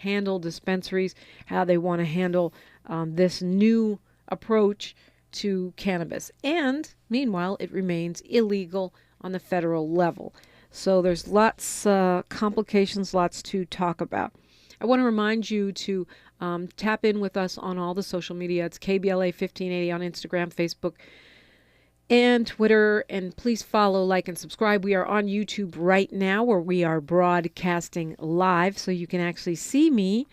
handle dispensaries, how they want to handle this new approach to cannabis. And meanwhile, it remains illegal on the federal level. So there's lots complications, lots to talk about. I want to remind you to tap in with us on all the social media. It's KBLA 1580 on Instagram, Facebook, and Twitter. And please follow, like, and subscribe. We are on YouTube right now, where we are broadcasting live, so you can actually see me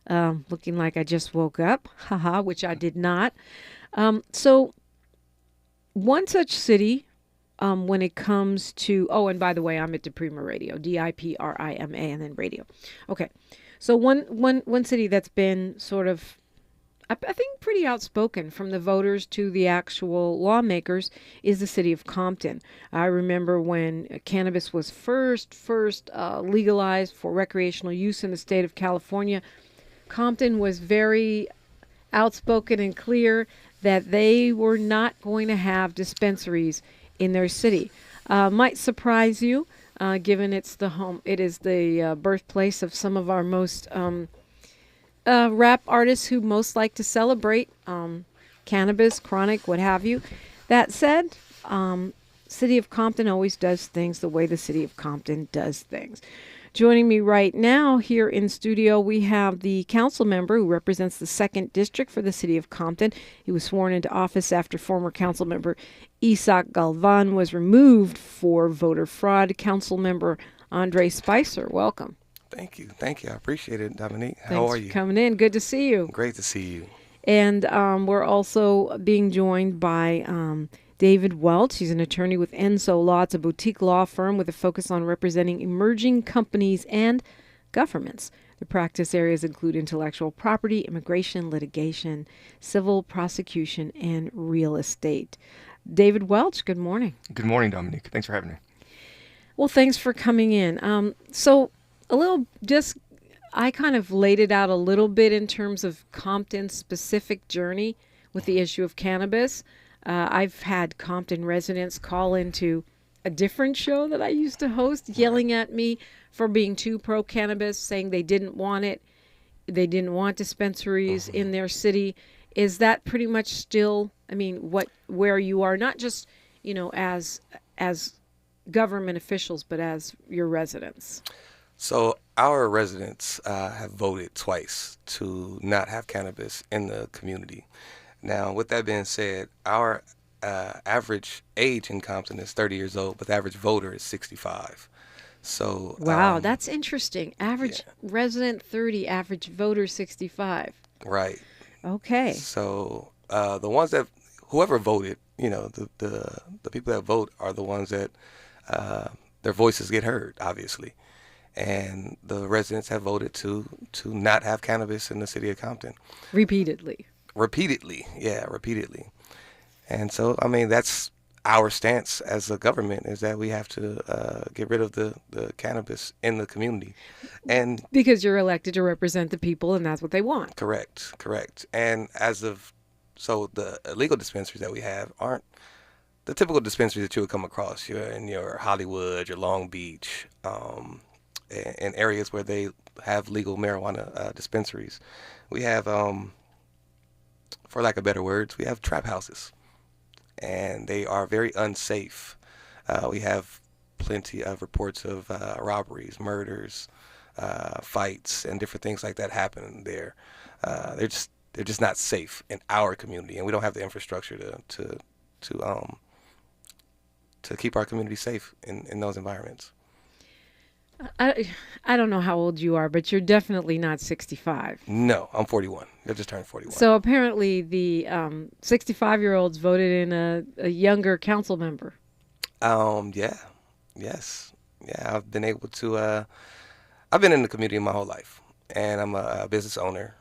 looking like I just woke up, haha, which I did not. So one such city, when it comes to, and by the way, I'm at DiPrima Radio, DIPRIMA, and then radio. Okay. So one city that's been sort of, I think, pretty outspoken from the voters to the actual lawmakers is the city of Compton. I remember when cannabis was first legalized for recreational use in the state of California. Compton was very outspoken and clear that they were not going to have dispensaries in their city. Might surprise you, given it is the birthplace of some of our most rap artists who most like to celebrate cannabis, chronic, what have you. That said, City of Compton always does things the way the City of Compton does things. Joining me right now here in studio, we have the council member who represents the 2nd District for the City of Compton. He was sworn into office after former council member Isaac Galvan was removed for voter fraud. Council member Andre Spicer, welcome. Thank you. I appreciate it, Dominique. Thanks How are you? For coming in. Good to see you. Great to see you. And we're also being joined by David Welch. He's an attorney with Enso Law. It's a boutique law firm with a focus on representing emerging companies and governments. The practice areas include intellectual property, immigration, litigation, civil prosecution, and real estate. David Welch, good morning. Good morning, Dominique. Thanks for having me. Well, thanks for coming in. So I kind of laid it out a little bit in terms of Compton's specific journey with the issue of cannabis. I've had Compton residents call into a different show that I used to host, yelling at me for being too pro-cannabis, saying they didn't want it. They didn't want dispensaries in their city. Is that pretty much still, where you are, not just, as government officials, but as your residents? So our residents have voted twice to not have cannabis in the community. Now, with that being said, our average age in Compton is 30 years old, but the average voter is 65. So wow, that's interesting. Average resident 30, average voter 65. Right. Okay. So the ones that whoever voted, the people that vote are the ones that their voices get heard, obviously. And the residents have voted to not have cannabis in the city of Compton. Repeatedly. Repeatedly. And so, that's our stance as a government, is that we have to get rid of the cannabis in the community. And because you're elected to represent the people, and that's what they want. Correct. And so the illegal dispensaries that we have aren't the typical dispensaries that you would come across. You're in your Hollywood, your Long Beach, in areas where they have legal marijuana dispensaries. We have, for lack of better words, we have trap houses, and they are very unsafe. We have plenty of reports of robberies, murders, fights, and different things like that happen there. They're just not safe in our community, and we don't have the infrastructure to keep our community safe in those environments. I don't know how old you are, but you're definitely not 65. No, I'm 41. I just turned 41. So apparently the 65-year-olds voted in a younger council member. Yes. I've been able to, I've been in the community my whole life, and I'm a business owner,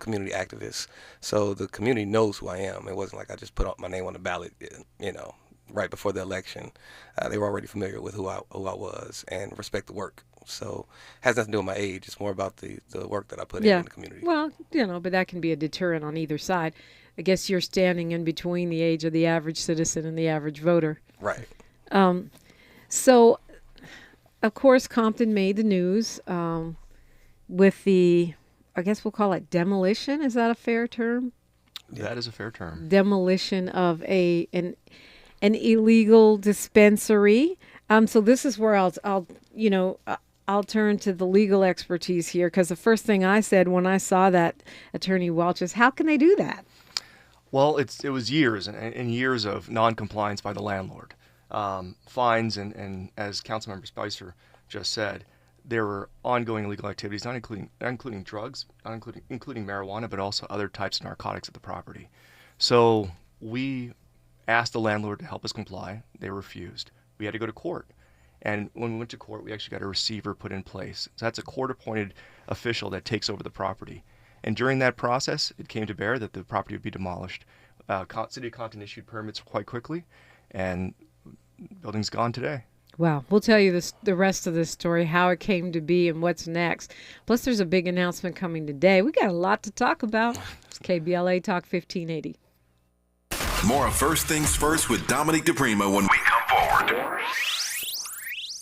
community activist. So the community knows who I am. It wasn't like I just put my name on the ballot, right before the election. They were already familiar with who I was and respect the work. So it has nothing to do with my age. It's more about the work that I put in the community. Well, but that can be a deterrent on either side. I guess you're standing in between the age of the average citizen and the average voter. Right. So, of course, Compton made the news. with the, I guess we'll call it demolition. Is that a fair term? That is a fair term. Demolition of an illegal dispensary. So this is where I'll turn to the legal expertise here, because the first thing I said when I saw that, Attorney Welch, is how can they do that? Well, it was years and years of non-compliance by the landlord. Fines and as Councilmember Spicer just said, there were ongoing illegal activities, not including drugs, including marijuana, but also other types of narcotics at the property. So we asked the landlord to help us comply. They refused. We had to go to court. And when we went to court, we actually got a receiver put in place. So that's a court-appointed official that takes over the property. And during that process, it came to bear that the property would be demolished. City of Compton issued permits quite quickly, and the building's gone today. Wow. We'll tell you the rest of this story, how it came to be and what's next. Plus, there's a big announcement coming today. We got a lot to talk about. It's KBLA Talk 1580. More of First Things First with Dominique DiPrima when we come forward.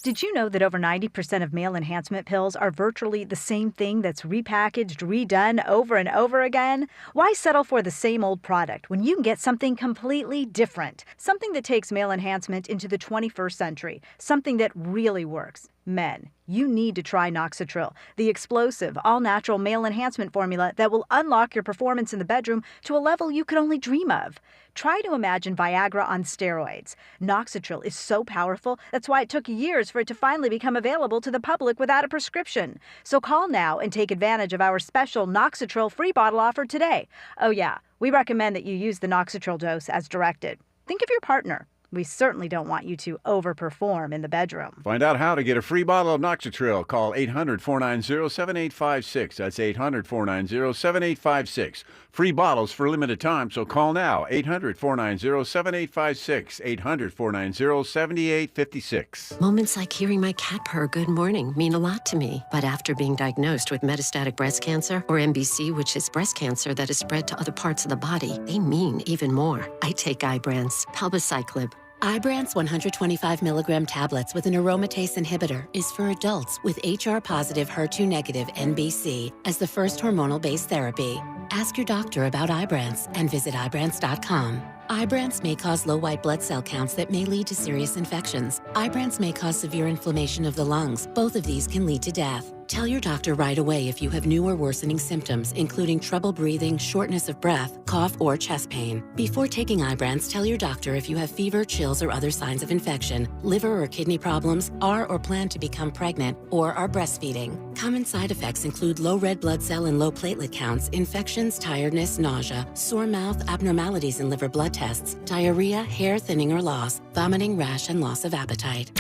Did you know that over 90% of male enhancement pills are virtually the same thing that's repackaged, redone over and over again? Why settle for the same old product when you can get something completely different? Something that takes male enhancement into the 21st century. Something that really works. Men, you need to try Noxitril, the explosive, all-natural male enhancement formula that will unlock your performance in the bedroom to a level you could only dream of. Try to imagine Viagra on steroids. Noxitril is so powerful, that's why it took years for it to finally become available to the public without a prescription. So call now and take advantage of our special Noxitril free bottle offer today. Oh yeah, we recommend that you use the Noxitril dose as directed. Think of your partner. We certainly don't want you to overperform in the bedroom. Find out how to get a free bottle of Noxitril. Call 800-490-7856. That's 800-490-7856. Free bottles for a limited time, so call now. 800-490-7856. 800-490-7856. Moments like hearing my cat purr good morning mean a lot to me. But after being diagnosed with metastatic breast cancer, or MBC, which is breast cancer that is spread to other parts of the body, they mean even more. I take Ibrance, palbociclib. Ibrance 125 milligram tablets with an aromatase inhibitor is for adults with HR-positive, HER2-negative NBC as the first hormonal-based therapy. Ask your doctor about Ibrance and visit Ibrance.com. Ibrance may cause low white blood cell counts that may lead to serious infections. Ibrance may cause severe inflammation of the lungs. Both of these can lead to death. Tell your doctor right away if you have new or worsening symptoms, including trouble breathing, shortness of breath, cough, or chest pain. Before taking Ibrance, tell your doctor if you have fever, chills, or other signs of infection, liver or kidney problems, are or plan to become pregnant, or are breastfeeding. Common side effects include low red blood cell and low platelet counts, infections, tiredness, nausea, sore mouth, abnormalities in liver blood tests, diarrhea, hair thinning or loss, vomiting, rash, and loss of appetite.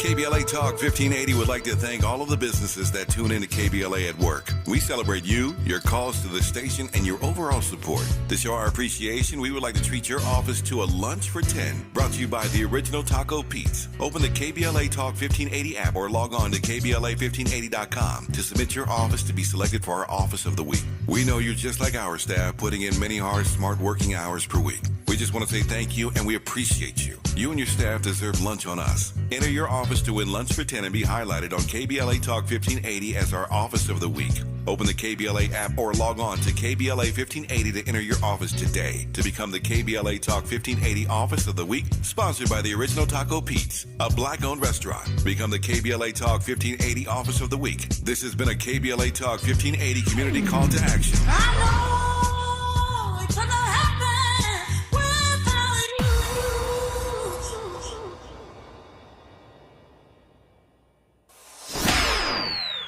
KBLA Talk 1580 would like to thank all of the businesses that tune into KBLA at work. We celebrate you, your calls to the station, and your overall support. To show our appreciation, we would like to treat your office to a lunch for 10, brought to you by the Original Taco Pete's. Open the KBLA Talk 1580 app or log on to KBLA1580.com to submit your office to be selected for our Office of the Week. We know you're just like our staff, putting in many hard, smart working hours per week. We just want to say thank you, and we appreciate you. You and your staff deserve lunch on us. Enter your office to win lunch for 10 and be highlighted on KBLA Talk 1580 as our Office of the Week. Open the KBLA app or log on to KBLA 1580 to enter your office today to become the KBLA Talk 1580 Office of the Week, sponsored by the Original Taco Pete's, a black-owned restaurant. Become the KBLA Talk 1580 Office of the Week. This has been a KBLA Talk 1580 community call to action. I know it couldn't happen without you.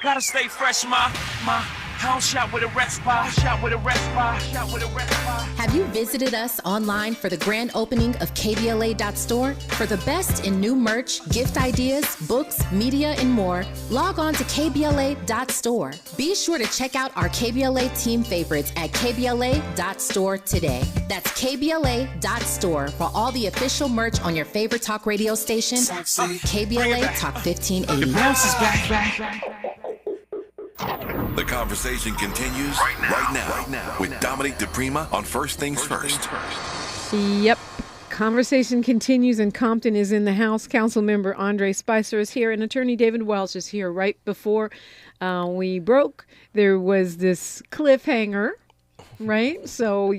Gotta stay fresh, my house shot with a rest bar, Have you visited us online for the grand opening of KBLA.store? For the best in new merch, gift ideas, books, media, and more, log on to KBLA.store. Be sure to check out our KBLA team favorites at KBLA.store today. That's KBLA.store for all the official merch on your favorite talk radio station, KBLA Talk 1580. The conversation continues right now with Dominique DiPrima on First Things First. Yep. conversation continues, and Compton is in the house. Councilmember Andre Spicer is here, and Attorney David Welch is here. Right before we broke, there was this cliffhanger, right? So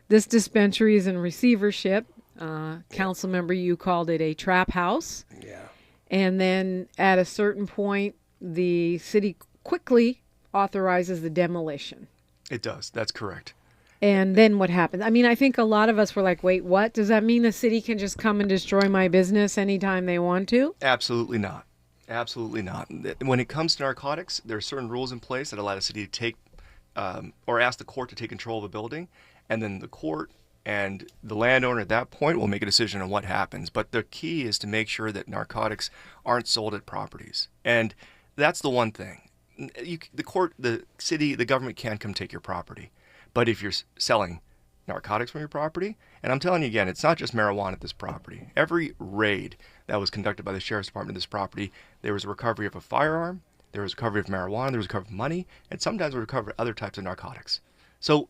this dispensary is in receivership. Councilmember, you called it a trap house. Yeah. And then at a certain point, the city quickly authorizes the demolition. It does. That's correct. And then what happens? I mean, I think a lot of us were like, wait, what? Does that mean the city can just come and destroy my business anytime they want to? Absolutely not. Absolutely not. When it comes to narcotics, there are certain rules in place that allow the city to take or ask the court to take control of a building, and then the court and the landowner at that point will make a decision on what happens. But the key is to make sure that narcotics aren't sold at properties. And that's the one thing. The court, the city, the government can come take your property. But if you're selling narcotics from your property, and I'm telling you again, it's not just marijuana at this property. Every raid that was conducted by the Sheriff's Department of this property, there was a recovery of a firearm, there was a recovery of marijuana, there was a recovery of money, and sometimes we recover other types of narcotics. So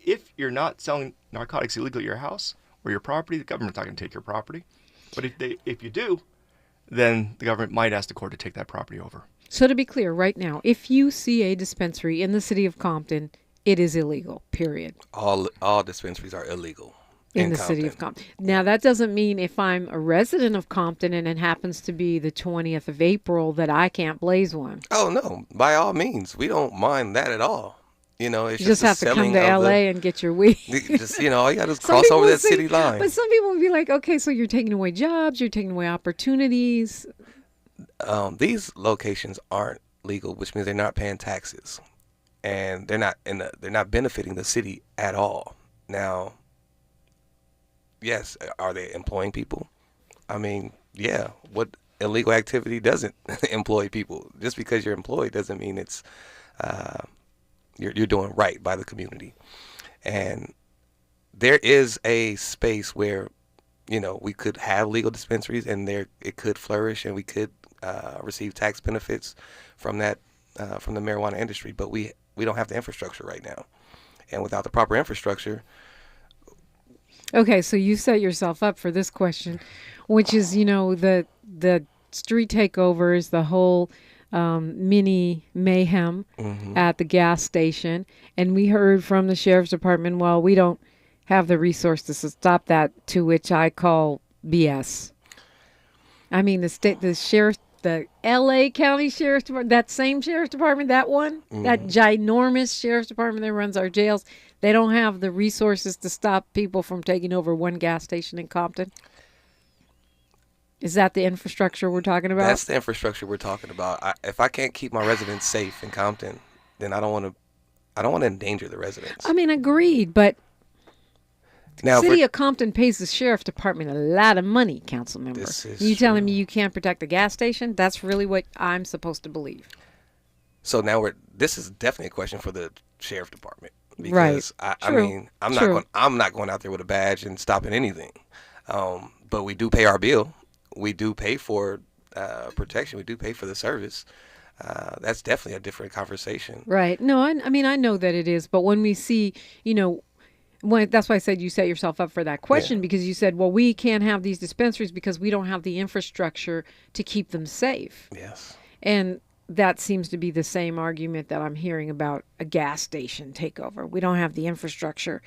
if you're not selling narcotics illegally at your house or your property, the government's not going to take your property. But if you do, then the government might ask the court to take that property over. So to be clear, right now, if you see a dispensary in the city of Compton, it is illegal, period. All dispensaries are illegal In the city of Compton. Now, that doesn't mean if I'm a resident of Compton and it happens to be the 20th of April that I can't blaze one. Oh, no. By all means. We don't mind that at all. You know, it's You just have to come to LA and get your weed. Just, you know, all you got to cross over that city line. But some people would be like, okay, so you're taking away jobs, you're taking away opportunities. These locations aren't legal, which means they're not paying taxes. And they're not benefiting the city at all. Now, yes, are they employing people? I mean, yeah. What illegal activity doesn't employ people? Just because you're employed doesn't mean it's you're doing right by the community. And there is a space where, you know, we could have legal dispensaries, and it could flourish, and we could receive tax benefits from that from the marijuana industry. But we don't have the infrastructure right now, and without the proper infrastructure. Okay, so you set yourself up for this question, which is, you know, the street takeovers, the whole mini mayhem at the gas station. And we heard from the Sheriff's Department, well, we don't have the resources to stop that, to which I call BS. I mean, the LA County Sheriff's Department, that same Sheriff's Department, that one, that ginormous Sheriff's Department that runs our jails, they don't have the resources to stop people from taking over one gas station in Compton. Is that the infrastructure we're talking about? That's the infrastructure we're talking about. If I can't keep my residents safe in Compton, then I don't want to endanger the residents. I mean, agreed, but now, City of Compton pays the Sheriff's Department a lot of money, council member. This is you telling true. me you can't protect the gas station? That's really what I'm supposed to believe. So now this is definitely a question for the Sheriff's Department. Right. Because I mean, I'm True. not going out there with a badge and stopping anything. But we do pay our bill. We do pay for protection. We do pay for the service. That's definitely a different conversation. Right. No, I mean, I know that it is. But when we see, you know, that's why I said you set yourself up for that question, because you said, well, we can't have these dispensaries because we don't have the infrastructure to keep them safe. Yes. And that seems to be the same argument that I'm hearing about a gas station takeover. We don't have the infrastructure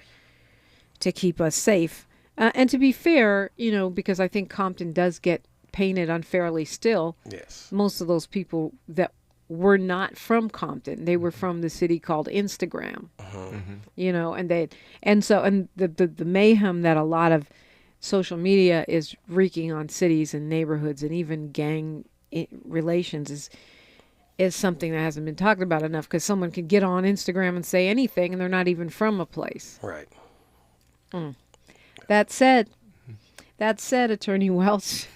to keep us safe. And to be fair, you know, because I think Compton does get painted unfairly still. Yes. Most of those people that were not from Compton, they were from the city called Instagram. You know, and the mayhem that a lot of social media is wreaking on cities and neighborhoods and even gang relations is something that hasn't been talked about enough, because someone can get on Instagram and say anything and they're not even from a place. Right. That said, Attorney Welch,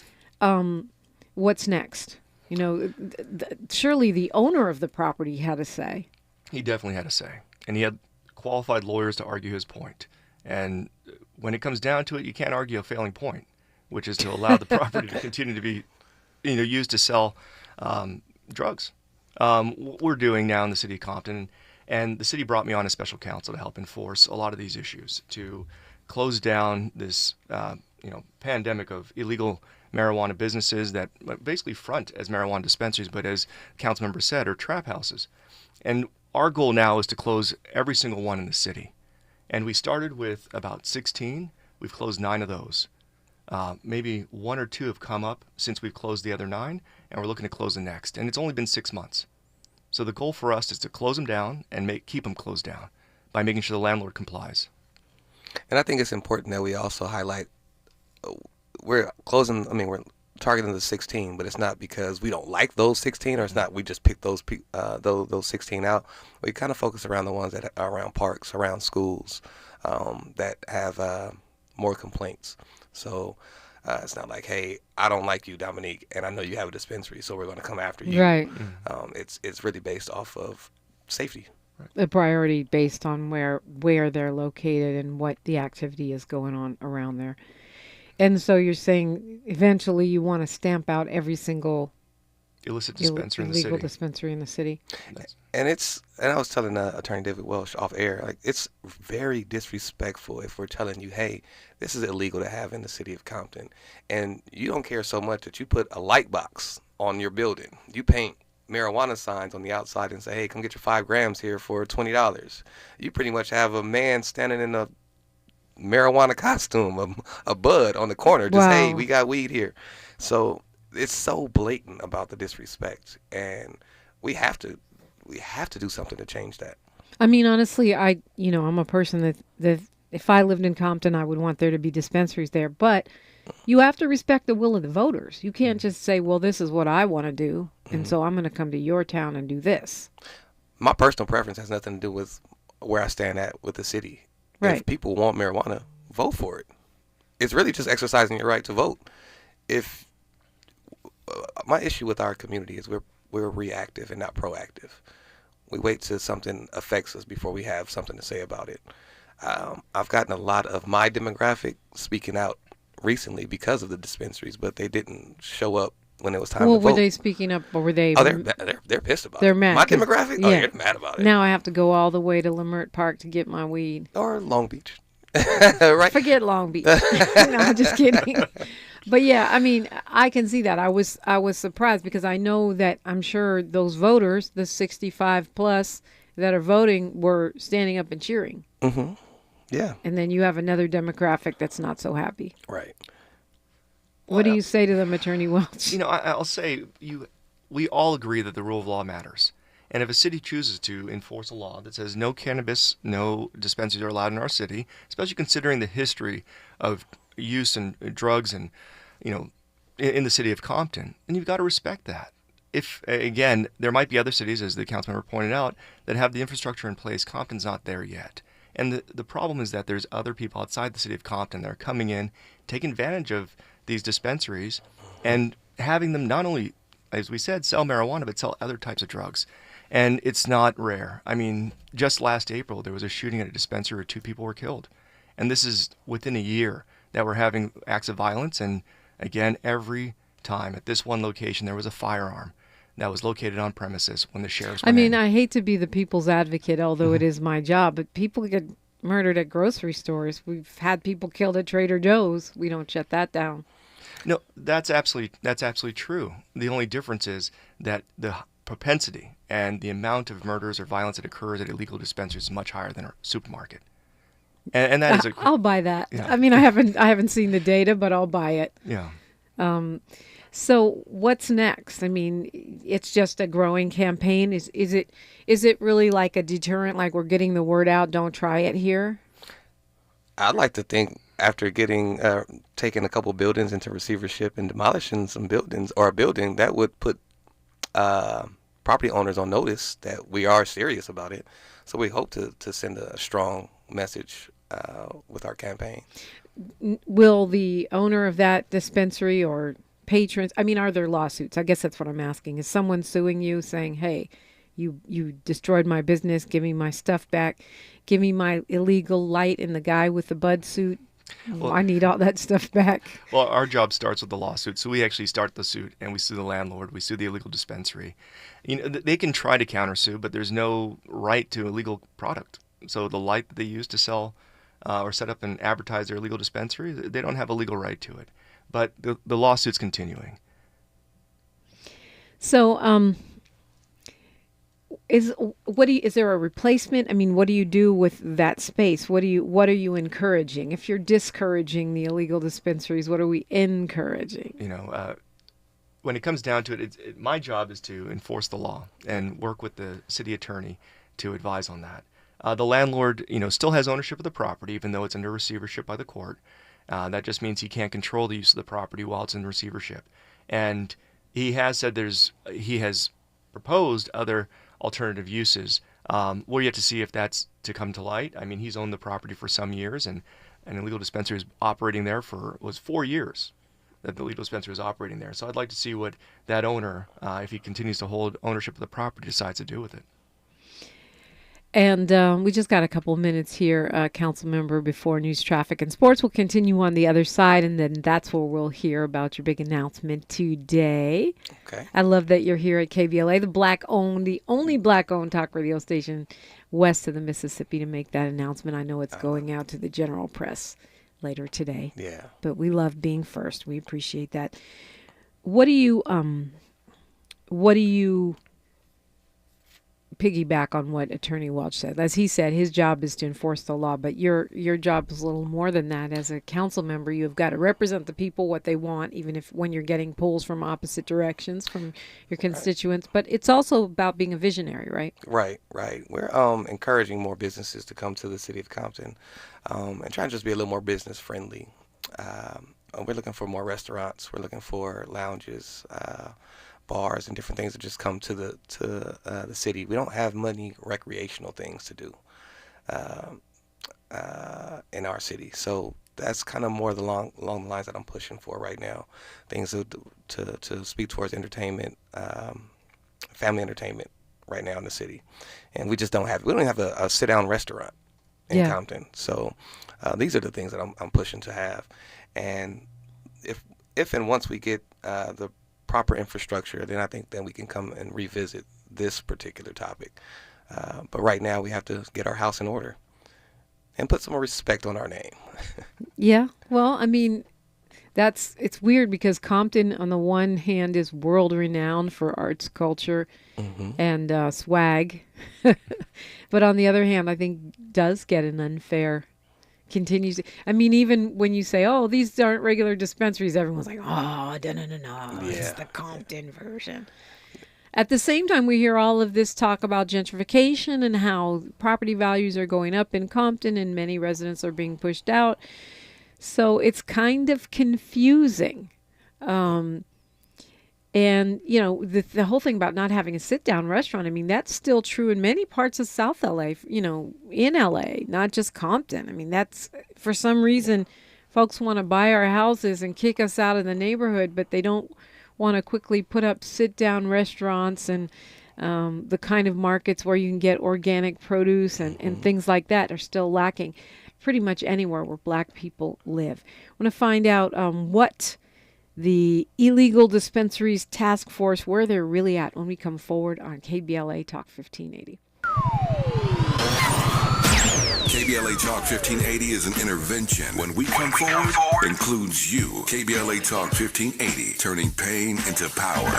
what's next? You know, surely the owner of the property had a say. He definitely had a say, and he had qualified lawyers to argue his point. And when it comes down to it, you can't argue a failing point, which is to allow the property to continue to be, you know, used to sell drugs. What we're doing now in the city of Compton, and the city brought me on as special counsel to help enforce a lot of these issues, to close down this pandemic of illegal marijuana businesses that basically front as marijuana dispensaries, but as council member said, are trap houses. And our goal now is to close every single one in the city. And we started with about 16. We've closed 9 of those. Maybe 1 or 2 have come up since we've closed the other 9, and we're looking to close the next. And it's only been 6 months. So the goal for us is to close them down and keep them closed down by making sure the landlord complies. And I think it's important that we also highlight we're targeting the 16, but it's not because we don't like those 16, or it's not we just picked those 16 out. We kind of focus around the ones that are around parks, around schools, that have more complaints. So it's not like, hey, I don't like you, Dominique, and I know you have a dispensary, so we're going to come after you. Right. It's really based off of safety. A priority based on where they're located and what the activity is going on around there. And so you're saying eventually you want to stamp out every single illicit dispensary in the city. Illegal dispensary in the city. And I was telling Attorney David Welch off air, like, it's very disrespectful if we're telling you, hey, this is illegal to have in the city of Compton, and you don't care so much that you put a light box on your building. You paint marijuana signs on the outside and say, hey, come get your 5 grams here for $20. You pretty much have a man standing in a marijuana costume, a bud on the corner, just, hey, we got weed here. So it's so blatant about the disrespect, and we have to do something to change that. I mean, honestly, I'm a person that if I lived in Compton, I would want there to be dispensaries there, but you have to respect the will of the voters. You can't just say, well, this is what I want to do, and so I'm going to come to your town and do this. My personal preference has nothing to do with where I stand at with the city. Right. If people want marijuana, vote for it. It's really just exercising your right to vote. If my issue with our community is we're reactive and not proactive. We wait till something affects us before we have something to say about it. I've gotten a lot of my demographic speaking out recently because of the dispensaries, but they didn't show up when it was time to vote. Were they speaking up, or were they? Oh, they're pissed about it. They're mad. My demographic? Yeah. Oh, they're mad about it. Now I have to go all the way to Lamert Park to get my weed. Or Long Beach. Right? Forget Long Beach. No, just kidding. But yeah, I mean, I can see that. I was surprised because I know that I'm sure those voters, the 65 plus that are voting, were standing up and cheering. Mm-hmm. Yeah. And then you have another demographic that's not so happy. Right. What do you say to them, Attorney Welch? I'll say we all agree that the rule of law matters. And if a city chooses to enforce a law that says no cannabis, no dispensaries are allowed in our city, especially considering the history of use and drugs and, in the city of Compton, then you've got to respect that. If, again, there might be other cities, as the council member pointed out, that have the infrastructure in place. Compton's not there yet. And the problem is that there's other people outside the city of Compton that are coming in, taking advantage of these dispensaries and having them not only, as we said, sell marijuana, but sell other types of drugs. And it's not rare. I mean, just last April, there was a shooting at a dispensary where 2 people were killed. And this is within a year that we're having acts of violence. And again, every time at this one location, there was a firearm that was located on premises when the sheriffs went in. I hate to be the people's advocate, although it is my job, but people get murdered at grocery stores. We've had people killed at Trader Joe's. We don't shut that down. No, that's absolutely true. The only difference is that the propensity and the amount of murders or violence that occurs at illegal dispensaries is much higher than a supermarket. And that is I'll buy that. Yeah. I mean, I haven't seen the data, but I'll buy it. Yeah. So what's next? I mean, it's just a growing campaign. Is it really like a deterrent? Like we're getting the word out, don't try it here? I'd like to think after taking a couple buildings into receivership and demolishing some buildings or a building, that would put property owners on notice that we are serious about it. So we hope to send a strong message with our campaign. Will the owner of that dispensary or patrons, are there lawsuits? I guess that's what I'm asking. Is someone suing you saying, hey, you destroyed my business, give me my stuff back, give me my illegal light and the guy with the bud suit? Well, I need all that stuff back. Well, our job starts with the lawsuit. So we actually start the suit and we sue the landlord. We sue the illegal dispensary. They can try to countersue, but there's no right to illegal product. So the light that they use to sell or set up and advertise their illegal dispensary, they don't have a legal right to it. But the lawsuit's continuing. So, is there a replacement? I mean, what do you do with that space? What are you encouraging? If you're discouraging the illegal dispensaries, what are we encouraging? When it comes down to it, my job is to enforce the law and work with the city attorney to advise on that. The landlord, still has ownership of the property, even though it's under receivership by the court. That just means he can't control the use of the property while it's in receivership. And he has said he has proposed other alternative uses. We're yet to see if that's to come to light. I mean, he's owned the property for some years, and an illegal dispensary was operating there was 4 years that the illegal dispensary was operating there. So I'd like to see what that owner, if he continues to hold ownership of the property, decides to do with it. And we just got a couple of minutes here, council member, before news, traffic, and sports. We'll continue on the other side, and then that's where we'll hear about your big announcement today. Okay. I love that you're here at KBLA, the only black-owned talk radio station west of the Mississippi, to make that announcement. I know it's going out to the general press later today. Yeah. But we love being first. We appreciate that. What do you piggyback on what Attorney Welch said? As he said, his job is to enforce the law, but your job is a little more than that. As a council member, you've got to represent the people, what they want, even if when you're getting pulls from opposite directions from your constituents. But it's also about being a visionary, right? Right. We're encouraging more businesses to come to the city of Compton and trying to just be a little more business friendly. We're looking for more restaurants. We're looking for lounges, bars, and different things that just come to the city. We don't have many recreational things to do in our city, so that's kind of more along the lines that I'm pushing for right now. Things to speak towards entertainment, family entertainment right now in the city, and we don't have a sit down restaurant in Compton. So these are the things that I'm pushing to have, and if and once we get the proper infrastructure, then I think we can come and revisit this particular topic. But right now we have to get our house in order and put some more respect on our name. Yeah. Well, I mean, it's weird because Compton, on the one hand, is world renowned for arts, culture, and swag. But on the other hand, I think does get an unfair continues. I mean, even when you say, "Oh, these aren't regular dispensaries," everyone's like, "Oh, no, it's the Compton version." At the same time, we hear all of this talk about gentrification and how property values are going up in Compton and many residents are being pushed out. So it's kind of confusing. And, the whole thing about not having a sit-down restaurant, I mean, that's still true in many parts of South LA, in LA, not just Compton. I mean, that's, for some reason, folks want to buy our houses and kick us out of the neighborhood, but they don't want to quickly put up sit-down restaurants and the kind of markets where you can get organic produce and things like that are still lacking pretty much anywhere where black people live. I want to find out what the Illegal Dispensaries Task Force, where they're really at, when we come forward on KBLA Talk 1580. KBLA Talk 1580 is an intervention. When we come forward, includes you. KBLA Talk 1580, turning pain into power.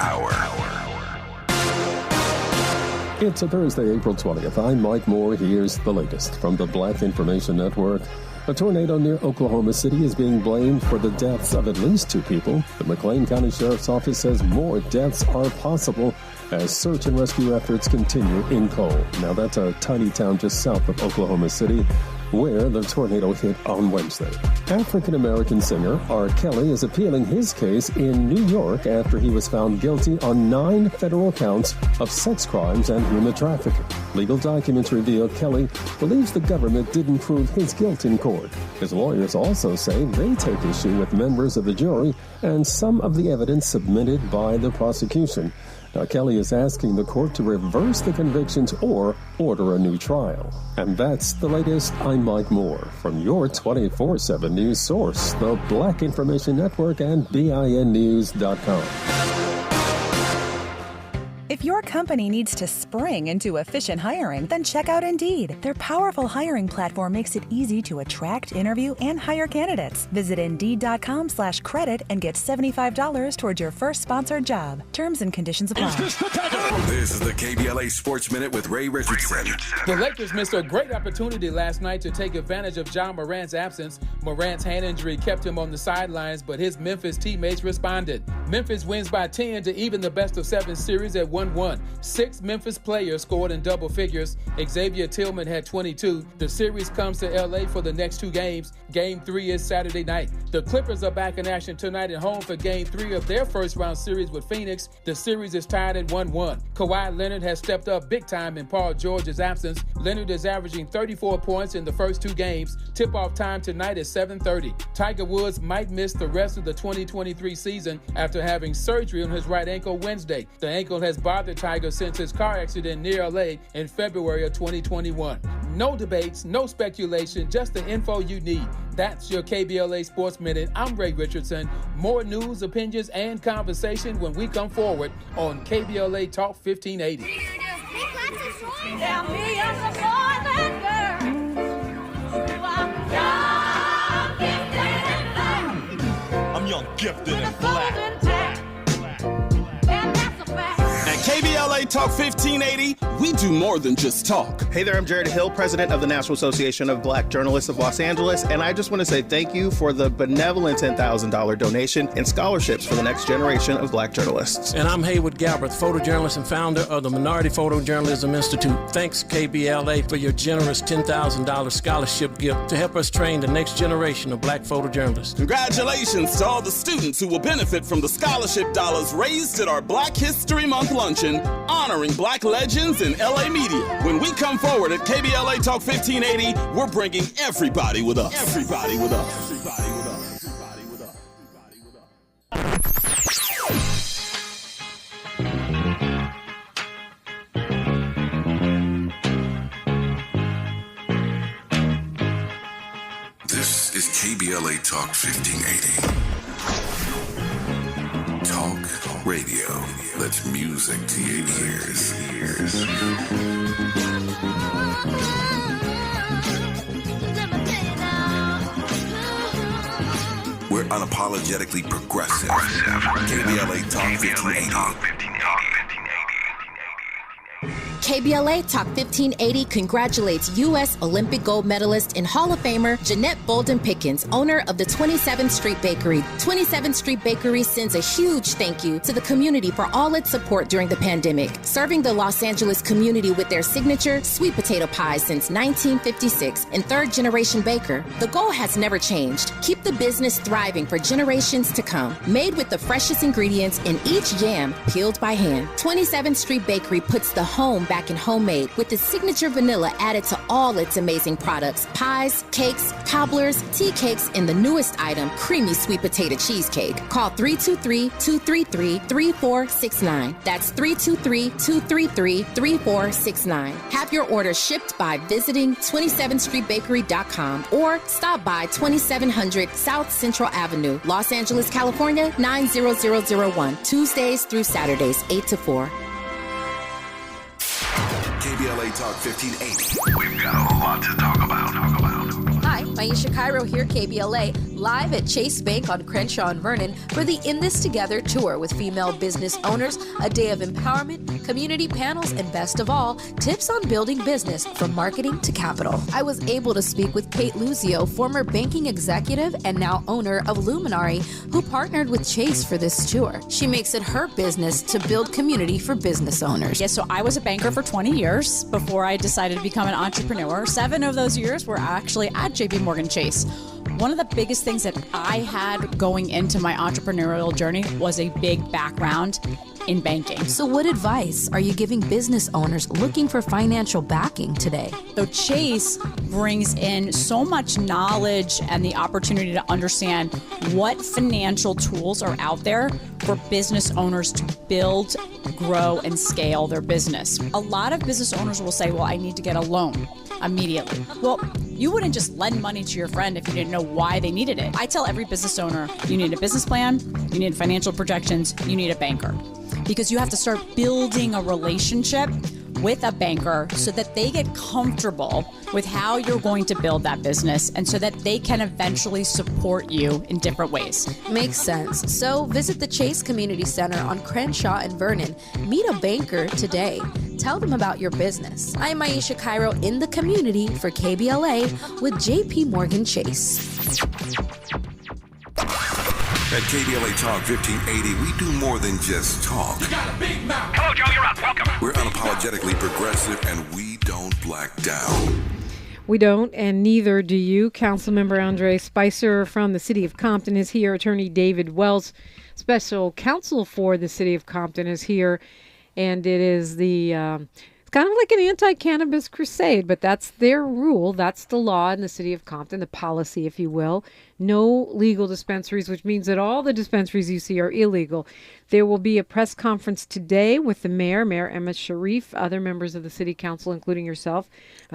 It's a Thursday, April 20th. I'm Mike Moore. Here's the latest from the Black Information Network. A tornado near Oklahoma City is being blamed for the deaths of at least 2 people. The McLean County Sheriff's Office says more deaths are possible as search and rescue efforts continue in Cole. Now, that's a tiny town just south of Oklahoma City, where the tornado hit on Wednesday. African-American singer R. Kelly is appealing his case in New York after he was found guilty on 9 federal counts of sex crimes and human trafficking. Legal documents reveal Kelly believes the government didn't prove his guilt in court. His lawyers also say they take issue with members of the jury and some of the evidence submitted by the prosecution. Now, Kelly is asking the court to reverse the convictions or order a new trial. And that's the latest. I'm Mike Moore from your 24/7 news source, the Black Information Network and BINnews.com. If your company needs to spring into efficient hiring, then check out Indeed. Their powerful hiring platform makes it easy to attract, interview, and hire candidates. Visit Indeed.com/credit and get $75 towards your first sponsored job. Terms and conditions apply. This is the KBLA Sports Minute with Ray Richardson. The Lakers missed a great opportunity last night to take advantage of Ja Morant's absence. Morant's hand injury kept him on the sidelines, but his Memphis teammates responded. Memphis wins by 10 to even the best-of-7 series at 1-1. 6 Memphis players scored in double figures. Xavier Tillman had 22. The series comes to L.A. for the next 2 games. Game 3 is Saturday night. The Clippers are back in action tonight at home for Game 3 of their first-round series with Phoenix. The series is tied at 1-1. Kawhi Leonard has stepped up big time in Paul George's absence. Leonard is averaging 34 points in the first 2 games. Tip-off time tonight is 7:30. Tiger Woods might miss the rest of the 2023 season after having surgery on his right ankle Wednesday. The ankle has bothered Tiger since his car accident near LA in February of 2021. No debates, no speculation, just the info you need. That's your KBLA Sports Minute. I'm Ray Richardson. More news, opinions, and conversation when we come forward on KBLA Talk 1580. I'm young, gifted, and black. At KBLA Talk 1580, we do more than just talk. Hey there, I'm Jared Hill, president of the National Association of Black Journalists of Los Angeles, and I just want to say thank you for the benevolent $10,000 donation and scholarships for the next generation of black journalists. And I'm Haywood Galbraith, photojournalist and founder of the Minority Photojournalism Institute. Thanks, KBLA, for your generous $10,000 scholarship gift to help us train the next generation of black photojournalists. Congratulations to all the students who will benefit from the scholarship dollars raised at our Black History Month luncheon, honoring black legends in LA media. When we come forward at KBLA Talk 1580, we're bringing everybody with us. Everybody with us. Everybody with us. Everybody with us. Everybody with us. This is KBLA Talk 1580. Talk radio. That's music to your ears. We're unapologetically progressive. KBLA Talk 1580. KBLA Talk 1580 congratulates U.S. Olympic gold medalist and Hall of Famer Jeanette Bolden Pickens, owner of the 27th Street Bakery. 27th Street Bakery sends a huge thank you to the community for all its support during the pandemic, serving the Los Angeles community with their signature sweet potato pie since 1956 and third-generation baker. The goal has never changed. Keep the business thriving for generations to come. Made with the freshest ingredients in each yam peeled by hand. 27th Street Bakery puts the home back in homemade with its signature vanilla added to all its amazing products, pies, cakes, cobblers, tea cakes, and the newest item, creamy sweet potato cheesecake. Call 323-233-3469. That's 323-233-3469. Have your order shipped by visiting 27thstreetbakery.com or stop by 2700 South Central Avenue, Los Angeles, California, 90001, Tuesdays through Saturdays, 8 to 4. KBLA Talk 1580. We've got a lot to talk about. Hi, Maisha Cairo here, KBLA, live at Chase Bank on Crenshaw and Vernon for the In This Together tour with female business owners, a day of empowerment, community panels, and best of all, tips on building business from marketing to capital. I was able to speak with Kate Luzio, former banking executive and now owner of Luminary, who partnered with Chase for this tour. She makes it her business to build community for business owners. Yes, so I was a banker for 20 years before I decided to become an entrepreneur. 7 of those years were actually at JP Morgan Chase. One of the biggest things that I had going into my entrepreneurial journey was a big background in banking. So what advice are you giving business owners looking for financial backing today? So Chase brings in so much knowledge and the opportunity to understand what financial tools are out there for business owners to build, grow, and scale their business. A lot of business owners will say, well, I need to get a loan immediately. Well, you wouldn't just lend money to your friend if you didn't know why they needed it. I tell every business owner, you need a business plan, you need financial projections, you need a banker. because you have to start building a relationship with a banker so that they get comfortable with how you're going to build that business and so that they can eventually support you in different ways. Makes sense. So visit the Chase Community Center on Crenshaw and Vernon. Meet a banker today. Tell them about your business. I'm Aisha Cairo in the community for KBLA with JP Morgan Chase. At KBLA Talk 1580, we do more than just talk. You got a big mouth. Hello, Joe, you're up. Welcome. We're unapologetically progressive, and we don't black down. We don't, and neither do you. Councilmember Andre Spicer from the city of Compton is here. Attorney David Welch, special counsel for the city of Compton, is here. And it is it's kind of like an anti-cannabis crusade, but that's their rule. That's the law in the city of Compton, the policy, if you will. No legal dispensaries, which means that all the dispensaries you see are illegal. There will be a press conference today with the mayor, Mayor Emma Sharif, other members of the city council, including yourself,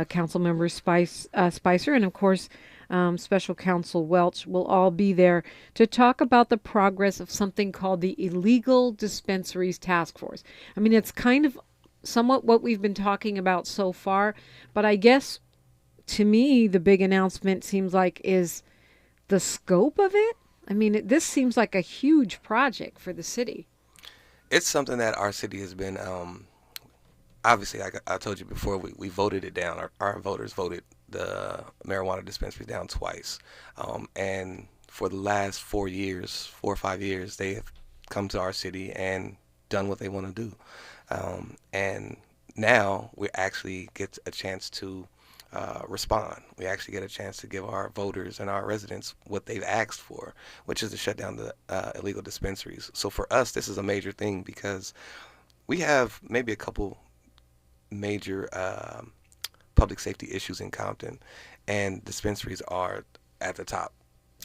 Council Member Spicer, and of course, Special Counsel Welch will all be there to talk about the progress of something called the Illegal Dispensaries Task Force. I mean, it's kind of somewhat what we've been talking about so far, but I guess to me, the big announcement seems like is the scope of it. I mean, this seems like a huge project for the city. It's something that our city has been, obviously, like I told you before, we voted it down. Our voters voted the marijuana dispensaries down twice. And for the last 4 or 5 years, they have come to our city and done what they want to do. And now we actually get a chance to respond. We actually get a chance to give our voters and our residents what they've asked for, which is to shut down the illegal dispensaries. So for us, this is a major thing because we have maybe a couple major public safety issues in Compton, and dispensaries are at the top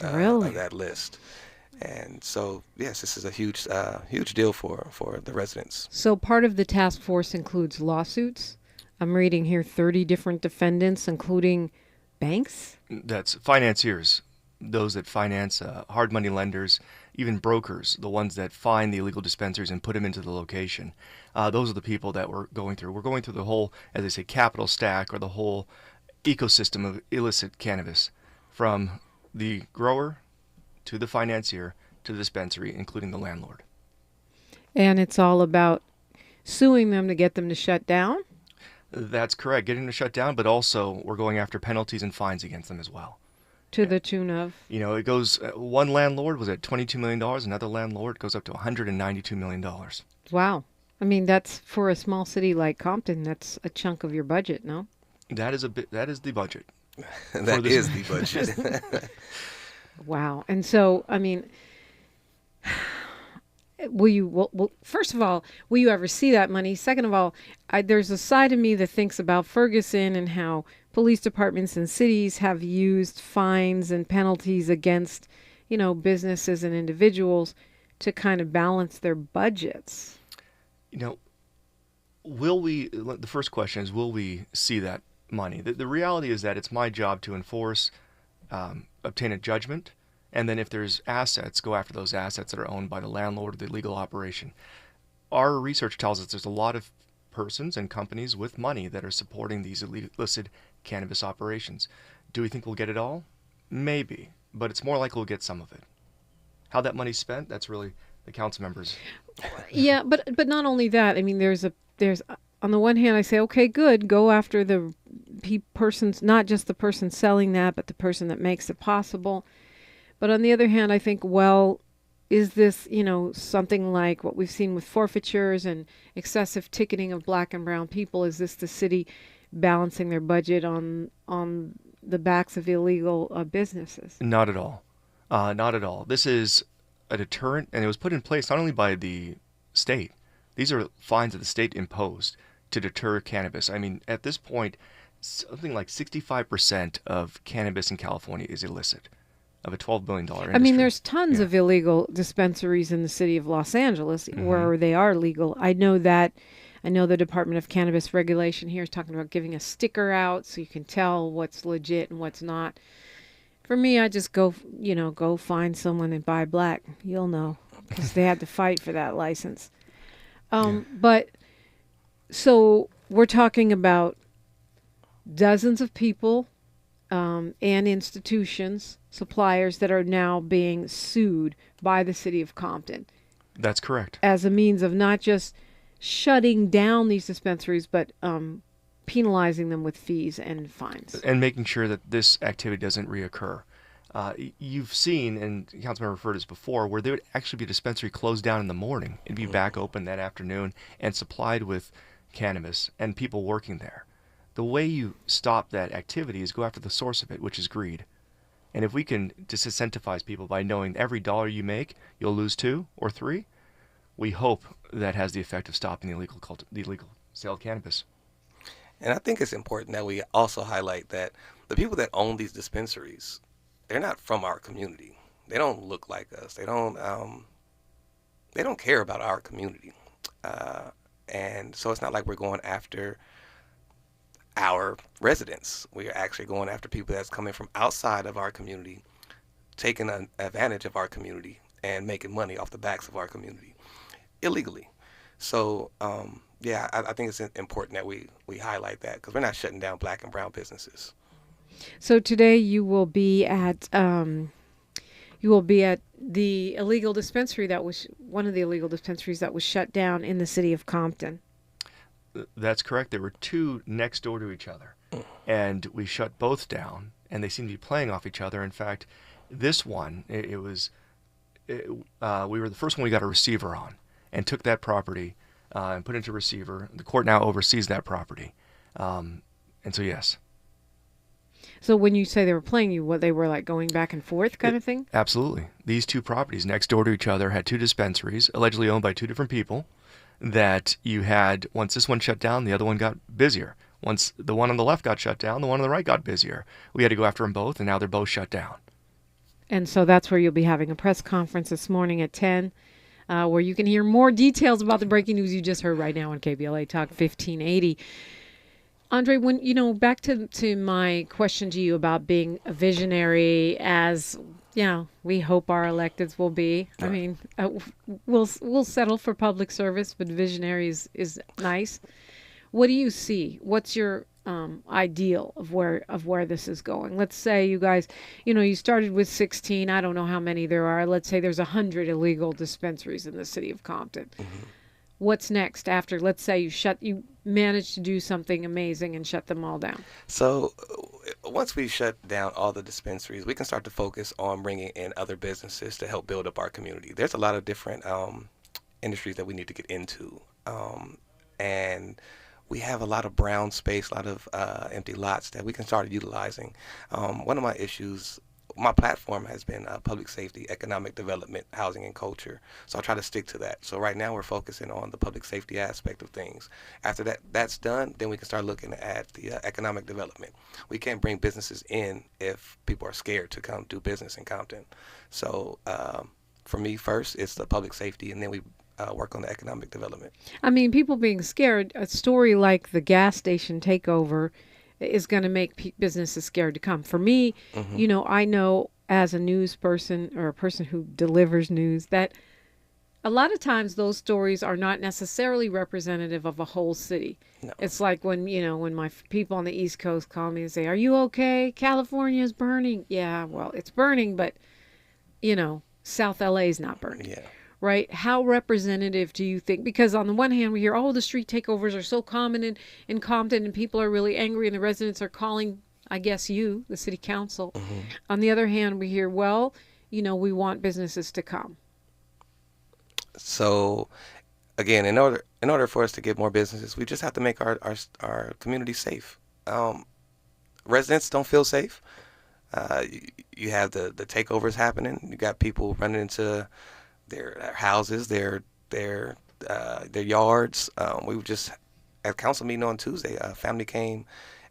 of that list. And so, yes, this is a huge deal for the residents. So part of the task force includes lawsuits. I'm reading here 30 different defendants, including banks. That's financiers, those that finance, hard money lenders, even brokers, the ones that find the illegal dispensaries and put them into the location. Those are the people that we're going through. We're going through the whole, as they say, capital stack, or the whole ecosystem of illicit cannabis, from the grower to the financier to the dispensary, including the landlord. And it's all about suing them to get them to shut down? That's correct, getting them to shut down, but also we're going after penalties and fines against them as well. To the tune of? You know, it goes, one landlord was at $22 million, another landlord goes up to $192 million. Wow. I mean, that's, for a small city like Compton, that's a chunk of your budget, no? That is the budget. That is the budget. Wow. And so, I mean, well, first of all, will you ever see that money? Second of all, there's a side of me that thinks about Ferguson and how police departments and cities have used fines and penalties against, businesses and individuals to kind of balance their budgets. The first question is, will we see that money? The reality is that it's my job to enforce, obtain a judgment, and then if there's assets, go after those assets that are owned by the landlord or the legal operation. Our research tells us there's a lot of persons and companies with money that are supporting these illicit cannabis operations. Do we think we'll get it all? Maybe, but it's more likely we'll get some of it. How that money's spent, that's really the council members. Yeah, but not only that. I mean, there's on the one hand, I say, okay, good, go after the persons, not just the person selling that, but the person that makes it possible. But on the other hand, I think, well, is this, something like what we've seen with forfeitures and excessive ticketing of black and brown people? Is this the city balancing their budget on the backs of illegal businesses? Not at all. Not at all. This is a deterrent, and it was put in place not only by the state. These are fines that the state imposed to deter cannabis. I mean, at this point, something like 65% of cannabis in California is illicit, of a $12 billion industry. I mean, there's tons of illegal dispensaries in the city of Los Angeles where they are legal. I know the Department of Cannabis Regulation here is talking about giving a sticker out so you can tell what's legit and what's not. For me, I just go find someone and buy black. You'll know, because they had to fight for that license. But so we're talking about dozens of people and institutions, suppliers that are now being sued by the city of Compton. That's correct. As a means of not just shutting down these dispensaries, but penalizing them with fees and fines. And making sure that this activity doesn't reoccur. You've seen, and Councilman referred to this before, where there would actually be a dispensary closed down in the morning. It'd be back open that afternoon and supplied with cannabis and people working there. The way you stop that activity is go after the source of it, which is greed. And if we can disincentivize people by knowing every dollar you make, you'll lose 2 or 3, we hope that has the effect of stopping the illegal sale of cannabis. And I think it's important that we also highlight that the people that own these dispensaries, they're not from our community. They don't look like us. They don't care about our community. And so it's not like we're going after our residents. We are actually going after people that's coming from outside of our community, taking advantage of our community and making money off the backs of our community illegally. So, I think it's important that we highlight that, because we're not shutting down black and brown businesses. So today you will be at the illegal dispensary that was one of the illegal dispensaries that was shut down in the city of Compton. That's correct. There were 2 next door to each other, and we shut both down, and they seem to be playing off each other. In fact, this one, we were the first one we got a receiver on and took that property and put it into receiver. The court now oversees that property. And so, yes. So when you say they were playing you, what, they were like going back and forth kind of thing? Absolutely. These 2 properties next door to each other had 2 dispensaries, allegedly owned by 2 different people, that you had, once this one shut down, the other one got busier. Once the one on the left got shut down, the one on the right got busier. We had to go after them both, and now they're both shut down. And so that's where you'll be having a press conference this morning at 10, where you can hear more details about the breaking news you just heard right now on KBLA Talk 1580. Andre, when back to my question to you about being a visionary, as we hope our electeds will be. Right. I mean, we'll settle for public service, but visionary is nice. What do you see? What's your ideal of where this is going? Let's say you guys, you started with 16. I don't know how many there are. Let's say there's 100 illegal dispensaries in the city of Compton. Mm-hmm. What's next after? Let's say you managed to do something amazing and shut them all down. So once we shut down all the dispensaries, we can start to focus on bringing in other businesses to help build up our community. There's a lot of different industries that we need to get into, and we have a lot of brown space, a lot of empty lots that we can start utilizing. One of my issues, my platform has been public safety, economic development, housing, and culture. So I try to stick to that. So right now we're focusing on the public safety aspect of things. After that's done, then we can start looking at the economic development. We can't bring businesses in if people are scared to come do business in Compton. So for me, first, it's the public safety, and then we work on the economic development. I mean, people being scared, a story like the gas station takeover is going to make businesses scared to come. For me, mm-hmm. I know as a news person or a person who delivers news that a lot of times those stories are not necessarily representative of a whole city. No. It's like when my people on the East Coast call me and say, "Are you okay? California's burning." Yeah, well, it's burning, but South LA is not burning. Yeah. Right? How representative do you think? Because on the one hand, we hear, the street takeovers are so common in Compton and people are really angry and the residents are calling, I guess, the city council. Mm-hmm. On the other hand, we hear, we want businesses to come. So, again, in order for us to get more businesses, we just have to make our community safe. Residents don't feel safe. You have the takeovers happening. You got people running into their houses, their yards. We were just at a council meeting on Tuesday. A family came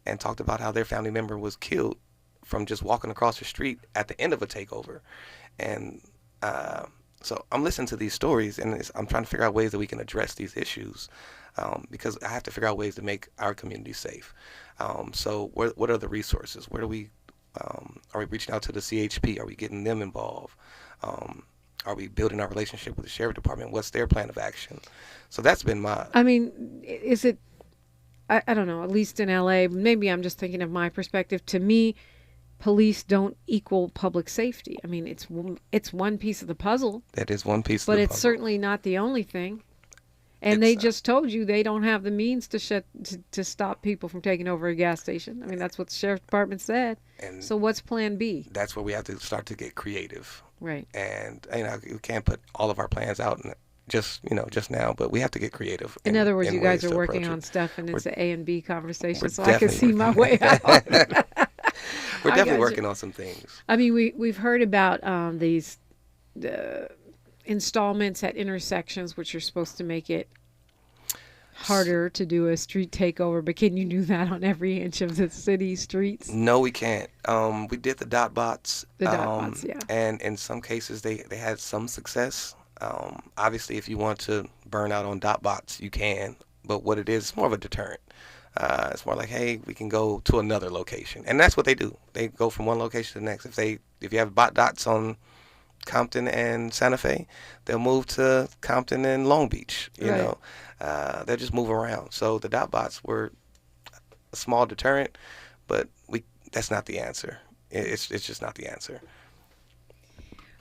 and talked about how their family member was killed from just walking across the street at the end of a takeover. And so I'm listening to these stories, and I'm trying to figure out ways that we can address these issues, because I have to figure out ways to make our community safe. So what are the resources? Where do we are we reaching out to the CHP? Are we getting them involved? Are we building our relationship with the sheriff department? What's their plan of action? So that's been my... I mean, is it, I don't know, at least in LA, maybe I'm just thinking of my perspective. To me, police don't equal public safety. I mean, it's one piece of the puzzle. That is one piece of the puzzle. puzzle. But it's certainly not the only thing. And they just told you they don't have the means to stop people from taking over a gas station. I mean, that's what the sheriff's department said. And so what's plan B? That's where we have to start to get creative. Right. And, we can't put all of our plans out just now, but we have to get creative. In other words, you guys are working on stuff, and it's an A and B conversation, so I can see my way out. We're definitely working on some things. I mean, we've heard about these installments at intersections, which are supposed to make it harder to do a street takeover, but can you do that on every inch of the city streets? No, we can't. We did the dot bots. Yeah. And in some cases, they had some success. Obviously, if you want to burn out on dot bots, you can. But what it is, it's more of a deterrent. It's more like, hey, we can go to another location. And that's what they do. They go from one location to the next. If you have bot dots on Compton and Santa Fe, they'll move to Compton and Long Beach. You know, they'll just move around. So the dot bots were a small deterrent, but that's not the answer. It's just not the answer.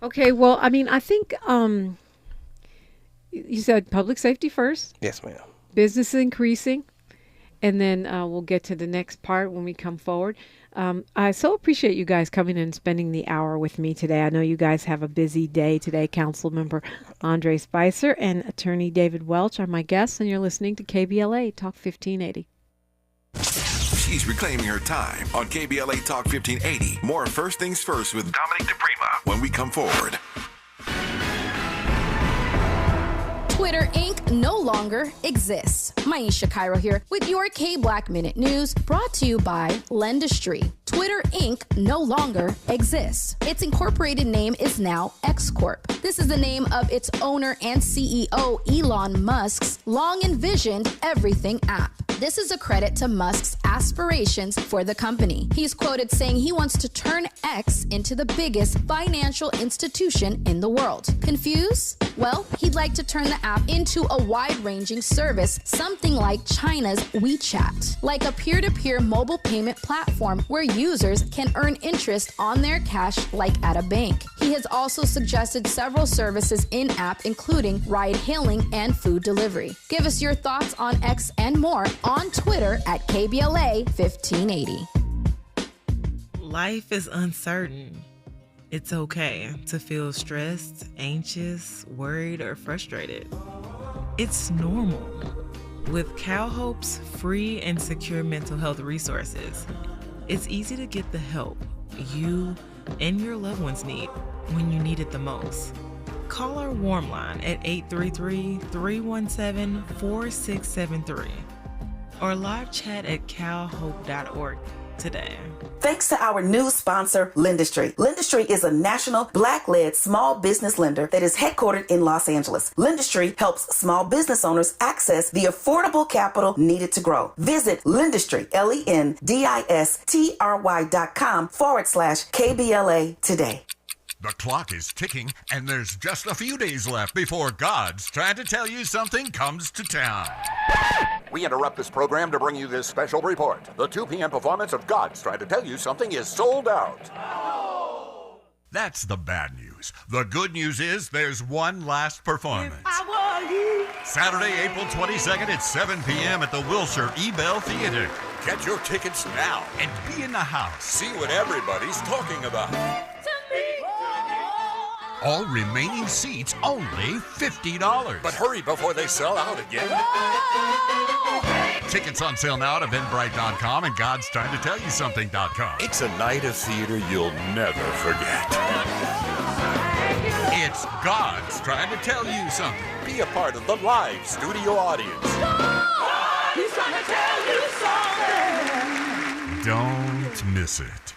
Okay, well, I mean, I think you said public safety first. Yes, ma'am. Business is increasing, and then we'll get to the next part when we come forward. I so appreciate you guys coming and spending the hour with me today. I know you guys have a busy day today. Councilmember Andre Spicer and Attorney David Welch are my guests, and you're listening to KBLA Talk 1580. She's reclaiming her time on KBLA Talk 1580. More First Things First with Dominique DiPrima when we come forward. Twitter Inc. no longer exists. Maisha Cairo here with your K-Black Minute News, brought to you by Lendistry. Twitter Inc. no longer exists. Its incorporated name is now X Corp. This is the name of its owner and CEO, Elon Musk's long envisioned Everything app. This is a credit to Musk's aspirations for the company. He's quoted saying he wants to turn X into the biggest financial institution in the world. Confused? Well, he'd like to turn the app into a wide-ranging service, something like China's WeChat, like a peer-to-peer mobile payment platform where users can earn interest on their cash like at a bank. He has also suggested several services in-app, including ride-hailing and food delivery. Give us your thoughts on X and more on Twitter at KBLA 1580. Life is uncertain. It's okay to feel stressed, anxious, worried, or frustrated. It's normal. With CalHope's free and secure mental health resources, it's easy to get the help you and your loved ones need when you need it the most. Call our warm line at 833-317-4673 or live chat at calhope.org today. Thanks to our new sponsor, Lendistry. Lendistry is a national Black-led small business lender that is headquartered in Los Angeles. Lendistry helps small business owners access the affordable capital needed to grow. Visit Lendistry, LENDISTRY.com/KBLA today. The clock is ticking, and there's just a few days left before God's Trying to Tell You Something comes to town. We interrupt this program to bring you this special report. The 2 p.m. performance of God's Trying to Tell You Something is sold out. That's the bad news. The good news is there's one last performance. Saturday, April 22nd at 7 p.m. at the Wilshire Ebell Theater. Get your tickets now And be in the house. see what everybody's talking about. All remaining seats only $50. But hurry before they sell out again. Tickets on sale now at eventbrite.com and godstryingtotellyousomething.com. It's a night of theater you'll never forget. It's God's Trying to Tell You Something. Be a part of the live studio audience. He's trying to tell you something. Don't miss it.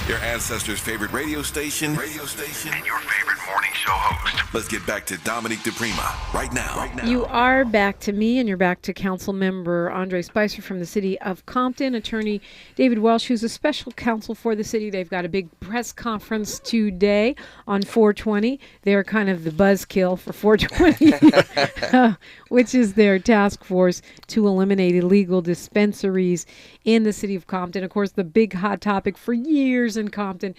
your ancestors' favorite radio station, and your favorite morning show host. Let's get back to Dominique DiPrima right now. You are back to me, and you're back to Council Member Andre Spicer from the city of Compton, Attorney David Welch, who's a special counsel for the city. They've got a big press conference today on 420. They're kind of the buzzkill for 420, which is their task force to eliminate illegal dispensaries in the city of Compton. Of course, the big hot topic for years in Compton,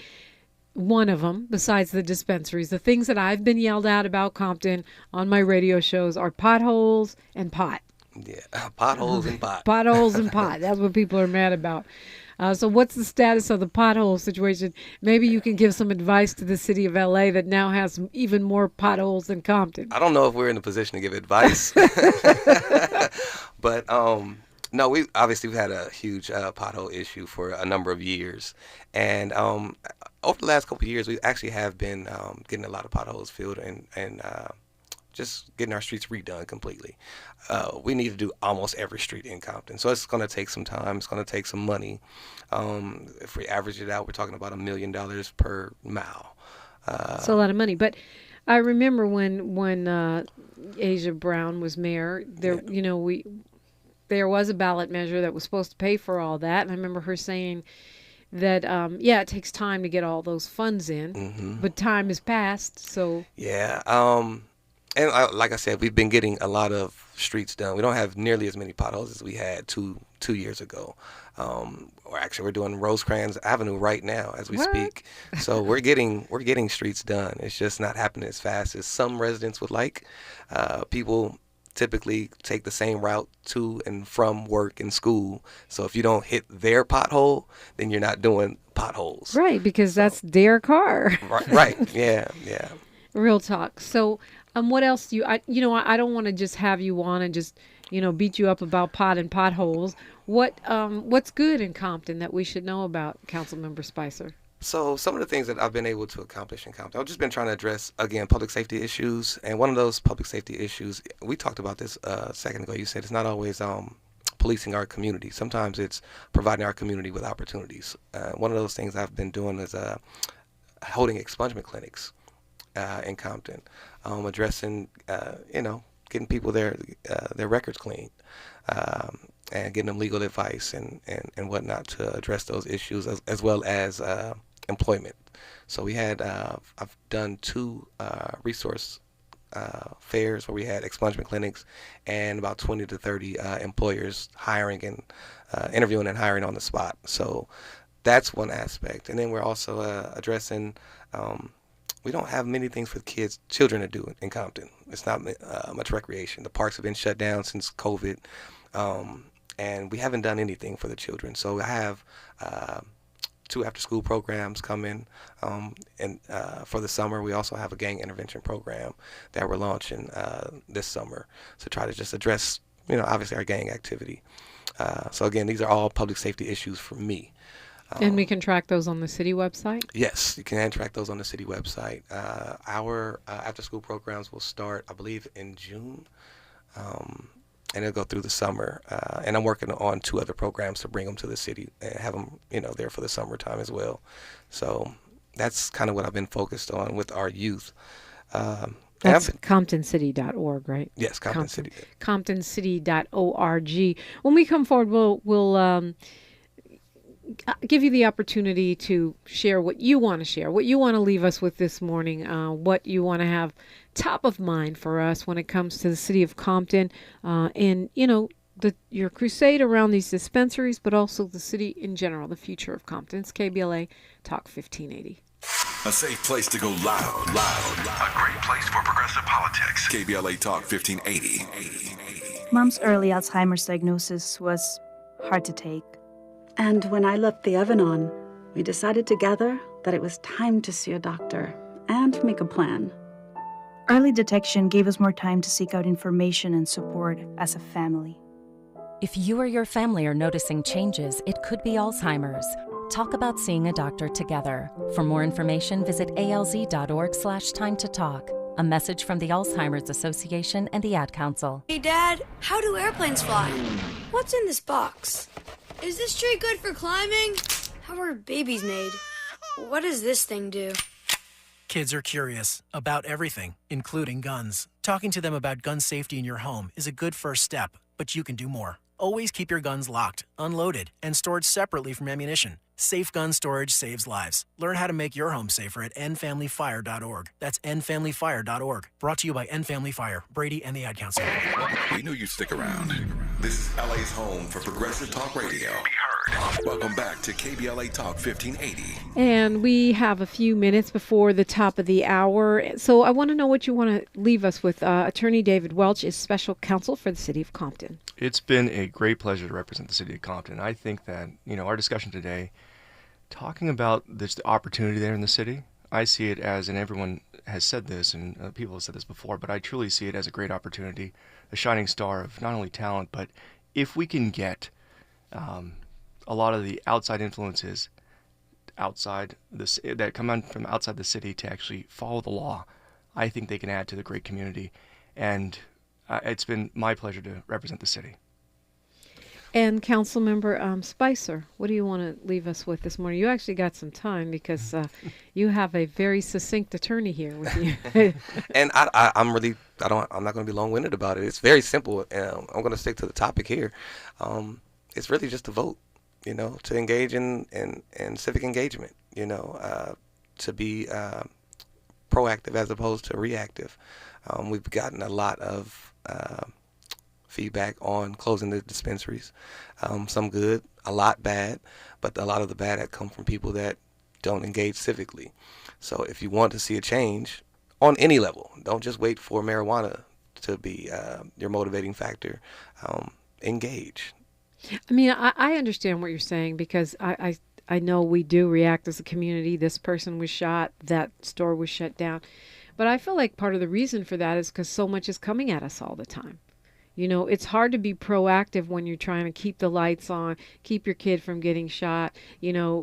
one of them, besides the dispensaries, the things that I've been yelled at about Compton on my radio shows are potholes and pot. Yeah, potholes and pot. Potholes and pot. That's what people are mad about. So what's the status of the pothole situation? Maybe you can give some advice to the city of LA that now has even more potholes than Compton. I don't know if we're in a position to give advice. But no, we've had a huge pothole issue for a number of years. And over the last couple of years, we actually have been getting a lot of potholes filled and just getting our streets redone completely. We need to do almost every street in Compton. So it's going to take some time. It's going to take some money. If we average it out, we're talking about $1 million per mile. It's a lot of money. But I remember when Asia Brown was mayor, there was a ballot measure that was supposed to pay for all that. And I remember her saying that, it takes time to get all those funds in, but time has passed. So yeah. And like I said, we've been getting a lot of streets done. We don't have nearly as many potholes as we had two years ago. We're doing Rosecrans Avenue right now as we speak. So we're getting streets done. It's just not happening as fast as some residents would like. People typically take the same route to and from work and school. So if you don't hit their pothole, then you're not doing potholes. Right, because that's their car. Right. Yeah. Real talk. So what else do I don't want to just have you on and just, beat you up about pot and potholes. What's good in Compton that we should know about, Councilmember Spicer? So some of the things that I've been able to accomplish in Compton, I've just been trying to address, again, public safety issues. And one of those public safety issues, we talked about this a second ago. You said it's not always policing our community. Sometimes it's providing our community with opportunities. One of those things I've been doing is holding expungement clinics in Compton, addressing, getting people their records cleaned, and getting them legal advice and whatnot to address those issues, as well as employment. So we had, I've done 2 resource fairs where we had expungement clinics and about 20 to 30 employers hiring and interviewing and hiring on the spot. So that's one aspect. And then we're also addressing, we don't have many things for children to do in Compton. It's not much recreation. The parks have been shut down since COVID, and we haven't done anything for the children. So I have 2 after-school programs coming, and for the summer, we also have a gang intervention program that we're launching this summer to try to just address, obviously our gang activity. So again, these are all public safety issues for me. And we can track those on the city website? Yes, you can track those on the city website. Our after-school programs will start, I believe, in June, and it'll go through the summer. And I'm working on 2 other programs to bring them to the city and have them, there for the summertime as well. So that's kind of what I've been focused on with our youth. That's ComptonCity.org, right? Yes, Compton City. ComptonCity.org. When we come forward, we'll give you the opportunity to share what you want to share, what you want to leave us with this morning, what you want to have top of mind for us when it comes to the city of Compton, and your crusade around these dispensaries, but also the city in general, the future of Compton. It's KBLA Talk 1580. A safe place to go loud. A great place for progressive politics. KBLA Talk 1580. Mom's early Alzheimer's diagnosis was hard to take. And when I left the oven on, we decided together that it was time to see a doctor and make a plan. Early detection gave us more time to seek out information and support as a family. If you or your family are noticing changes, it could be Alzheimer's. Talk about seeing a doctor together. For more information, visit alz.org/time-to-talk. A message from the Alzheimer's Association and the Ad Council. Hey, Dad, how do airplanes fly? What's in this box? Is this tree good for climbing? How are babies made? What does this thing do? Kids are curious about everything, including guns. Talking to them about gun safety in your home is a good first step, but you can do more. Always keep your guns locked, unloaded, and stored separately from ammunition. Safe gun storage saves lives. Learn how to make your home safer at endfamilyfire.org. That's endfamilyfire.org. Brought to you by End Family Fire, Brady, and the Ad Council. We knew you'd stick around. This is LA's home for progressive talk radio. Welcome back to KBLA Talk 1580. And we have a few minutes before the top of the hour. So I want to know what you want to leave us with. Attorney David Welch is special counsel for the city of Compton. It's been a great pleasure to represent the city of Compton. I think that, our discussion today, talking about this opportunity there in the city, I see it as, and everyone has said this, and people have said this before, but I truly see it as a great opportunity, a shining star of not only talent, but if we can get a lot of the outside influences that come on from outside the city to actually follow the law, I think they can add to the great community. And it's been my pleasure to represent the city. And Councilmember Spicer, what do you want to leave us with this morning? You actually got some time because you have a very succinct attorney here with you. And I'm not going to be long-winded about it. It's very simple. I'm going to stick to the topic here. It's really just a vote, to engage in civic engagement, to be proactive as opposed to reactive. We've gotten a lot of feedback on closing the dispensaries. Some good, a lot bad, but a lot of the bad had come from people that don't engage civically. So if you want to see a change on any level, don't just wait for marijuana to be your motivating factor. Engage. I mean, I understand what you're saying because I know we do react as a community. This person was shot, that store was shut down. But I feel like part of the reason for that is because so much is coming at us all the time. It's hard to be proactive when you're trying to keep the lights on, keep your kid from getting shot,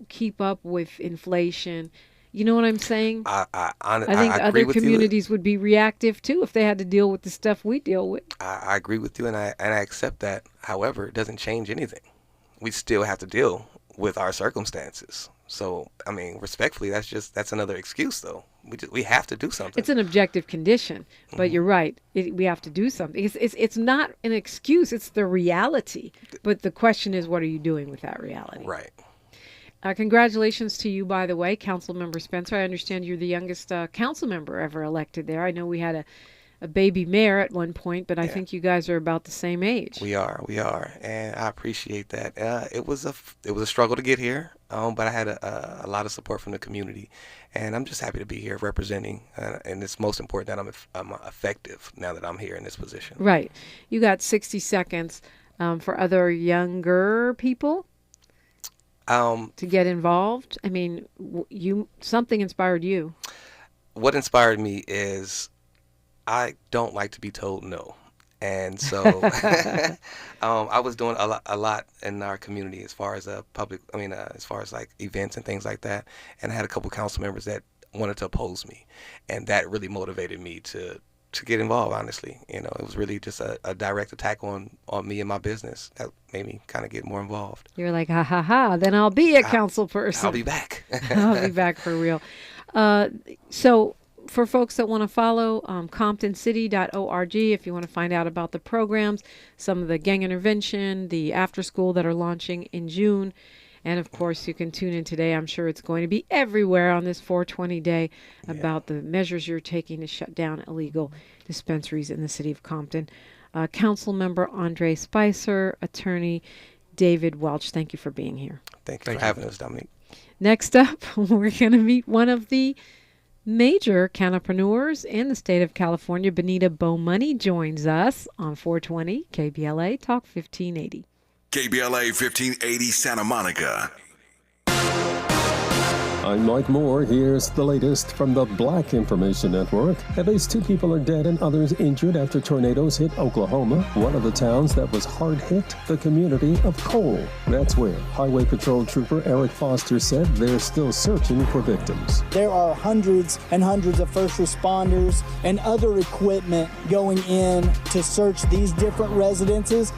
keep up with inflation. You know what I'm saying? I think other communities would be reactive too if they had to deal with the stuff we deal with. I agree with you, and I accept that. However, it doesn't change anything. We still have to deal with our circumstances. So, I mean, respectfully, that's another excuse, though. We have to do something. It's an objective condition, but you're right. We have to do something. It's not an excuse. It's the reality. But the question is, what are you doing with that reality? Right. Congratulations to you, by the way, Councilmember Spencer. I understand you're the youngest council member ever elected there. I know we had a baby mayor at one point, but I think you guys are about the same age. We are, and I appreciate that. It was a struggle to get here, but I had a lot of support from the community, and I'm just happy to be here representing. And it's most important that I'm effective now that I'm here in this position. Right. You got 60 seconds for other younger people to get involved. I mean, something inspired you. What inspired me is I don't like to be told no. And so I was doing a lot in our community as far as as far as like events and things like that. And I had a couple council members that wanted to oppose me. And that really motivated me to get involved, honestly. It was really just a direct attack on me and my business that made me kind of get more involved. You're like, ha, ha, ha, then I'll be a council person. I'll be back. I'll be back for real. So for folks that want to follow, comptoncity.org, if you want to find out about the programs, some of the gang intervention, the after school that are launching in June. And of course, you can tune in today. I'm sure it's going to be everywhere on this 420 day about the measures you're taking to shut down illegal dispensaries in the city of Compton. Council member Andre Spicer, attorney David Welch, thank you for being here. Thank you for having us, Dominique. Next up, we're going to meet one of the major cannapreneurs in the state of California. Benita Beaumoney joins us on 420 KBLA Talk 1580. KBLA 1580 Santa Monica. I'm Mike Moore. Here's the latest from the Black Information Network. At least 2 people are dead and others injured after tornadoes hit Oklahoma, one of the towns that was hard hit, the community of Cole. That's where Highway Patrol Trooper Eric Foster said they're still searching for victims. There are hundreds and hundreds of first responders and other equipment going in to search these different residences.